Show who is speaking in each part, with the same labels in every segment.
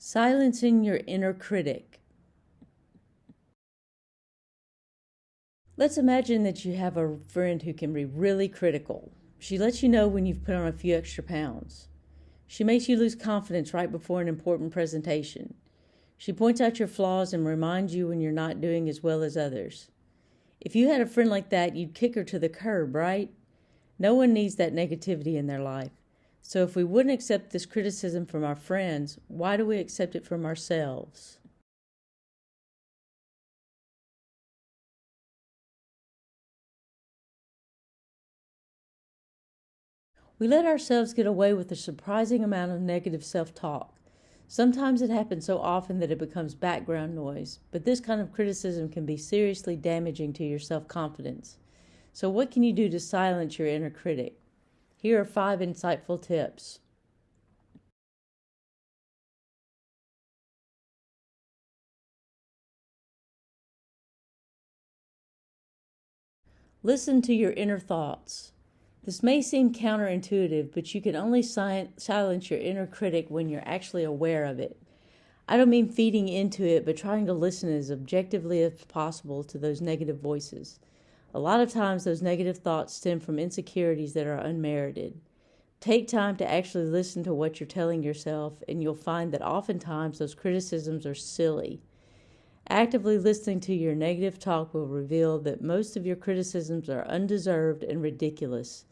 Speaker 1: Silencing your inner critic. Let's imagine that you have a friend who can be really critical. She lets you know when you've put on a few extra pounds. She makes you lose confidence right before an important presentation. She points out your flaws and reminds you when you're not doing as well as others. If you had a friend like that, you'd kick her to the curb, right? No one needs that negativity in their life. So if we wouldn't accept this criticism from our friends, why do we accept it from ourselves? We let ourselves get away with a surprising amount of negative self-talk. Sometimes it happens so often that it becomes background noise, but this kind of criticism can be seriously damaging to your self-confidence. So what can you do to silence your inner critic? Here are 5 insightful tips. Listen to your inner thoughts. This may seem counterintuitive, but you can only silence your inner critic when you're actually aware of it. I don't mean feeding into it, but trying to listen as objectively as possible to those negative voices. A lot of times those negative thoughts stem from insecurities that are unmerited. Take time to actually listen to what you're telling yourself, and you'll find that oftentimes those criticisms are silly. Actively listening to your negative talk will reveal that most of your criticisms are undeserved and ridiculous.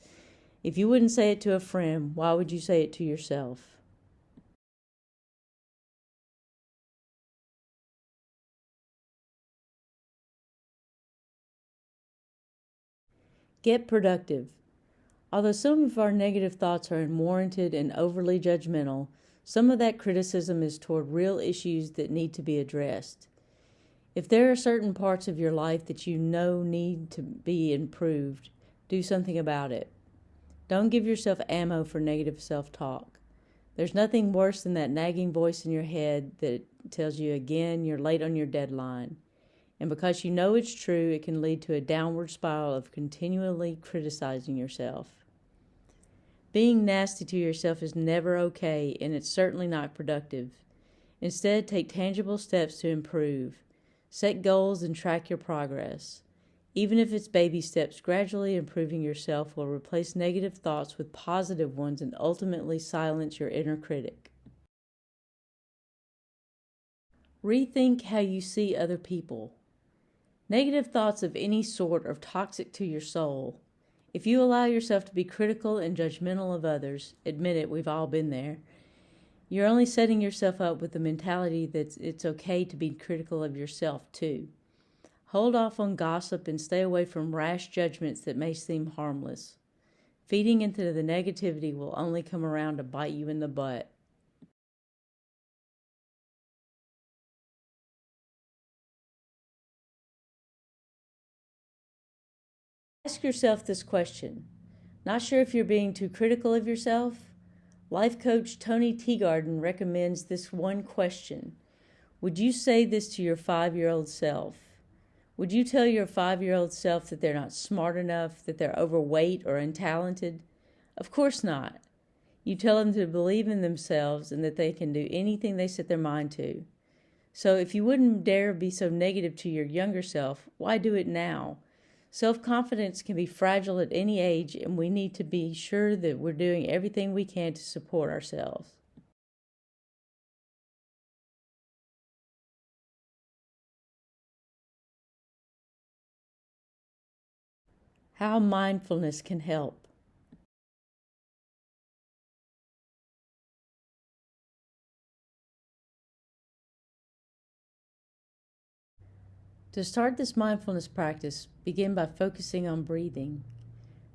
Speaker 1: If you wouldn't say it to a friend, why would you say it to yourself? Get productive. Although some of our negative thoughts are unwarranted and overly judgmental, some of that criticism is toward real issues that need to be addressed. If there are certain parts of your life that you know need to be improved, do something about it. Don't give yourself ammo for negative self-talk. There's nothing worse than that nagging voice in your head that tells you again you're late on your deadline. And because you know it's true, it can lead to a downward spiral of continually criticizing yourself. Being nasty to yourself is never okay, and it's certainly not productive. Instead, take tangible steps to improve. Set goals and track your progress. Even if it's baby steps, gradually improving yourself will replace negative thoughts with positive ones and ultimately silence your inner critic. Rethink how you see other people. Negative thoughts of any sort are toxic to your soul. If you allow yourself to be critical and judgmental of others, admit it, we've all been there, you're only setting yourself up with the mentality that it's okay to be critical of yourself too. Hold off on gossip and stay away from rash judgments that may seem harmless. Feeding into the negativity will only come around to bite you in the butt. Ask yourself this question. Not sure if you're being too critical of yourself? Life coach Tony Teagarden recommends this one question. Would you say this to your 5-year-old self? Would you tell your 5-year-old self that they're not smart enough, that they're overweight or untalented? Of course not. You tell them to believe in themselves and that they can do anything they set their mind to. So if you wouldn't dare be so negative to your younger self, why do it now? Self-confidence can be fragile at any age, and we need to be sure that we're doing everything we can to support ourselves. How mindfulness can help. To start this mindfulness practice, begin by focusing on breathing.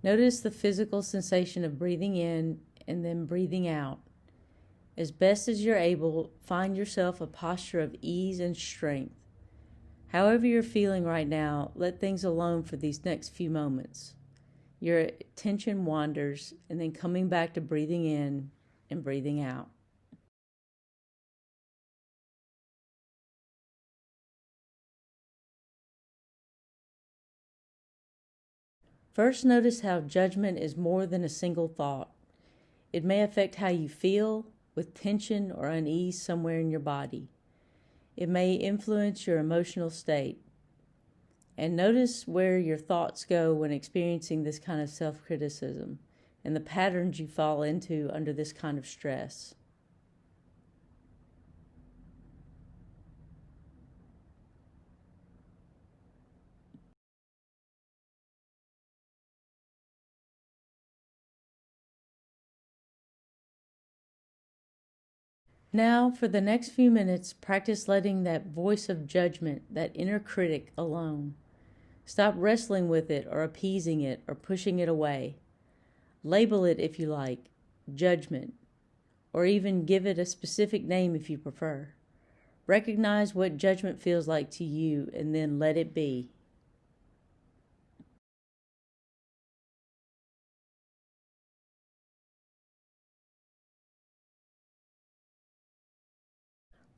Speaker 1: Notice the physical sensation of breathing in and then breathing out. As best as you're able, find yourself a posture of ease and strength. However you're feeling right now, let things alone for these next few moments. Your attention wanders, and then coming back to breathing in and breathing out. First, notice how judgment is more than a single thought. It may affect how you feel, with tension or unease somewhere in your body. It may influence your emotional state. And notice where your thoughts go when experiencing this kind of self-criticism and the patterns you fall into under this kind of stress. Now, for the next few minutes, practice letting that voice of judgment, that inner critic, alone. Stop wrestling with it or appeasing it or pushing it away. Label it if you like, judgment, or even give it a specific name if you prefer. Recognize what judgment feels like to you and then let it be.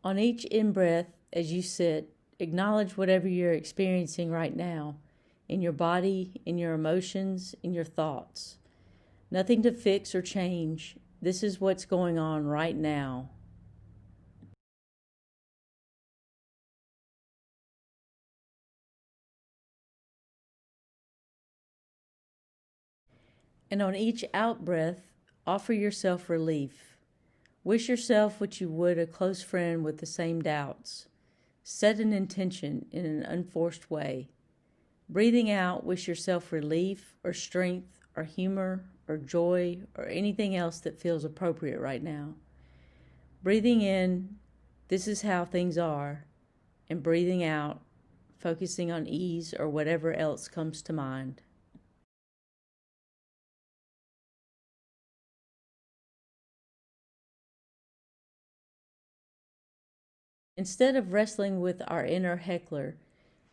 Speaker 1: On each in-breath, as you sit, acknowledge whatever you're experiencing right now, in your body, in your emotions, in your thoughts. Nothing to fix or change. This is what's going on right now. And on each out-breath, offer yourself relief. Wish yourself what you would a close friend with the same doubts. Set an intention in an unforced way. Breathing out, wish yourself relief or strength or humor or joy or anything else that feels appropriate right now. Breathing in, this is how things are, and breathing out, focusing on ease or whatever else comes to mind. Instead of wrestling with our inner heckler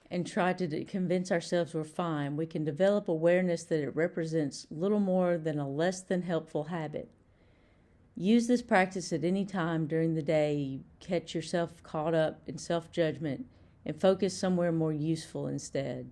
Speaker 1: and try to convince ourselves we're fine, we can develop awareness that it represents little more than a less than helpful habit. Use this practice at any time during the day you catch yourself caught up in self-judgment and focus somewhere more useful instead.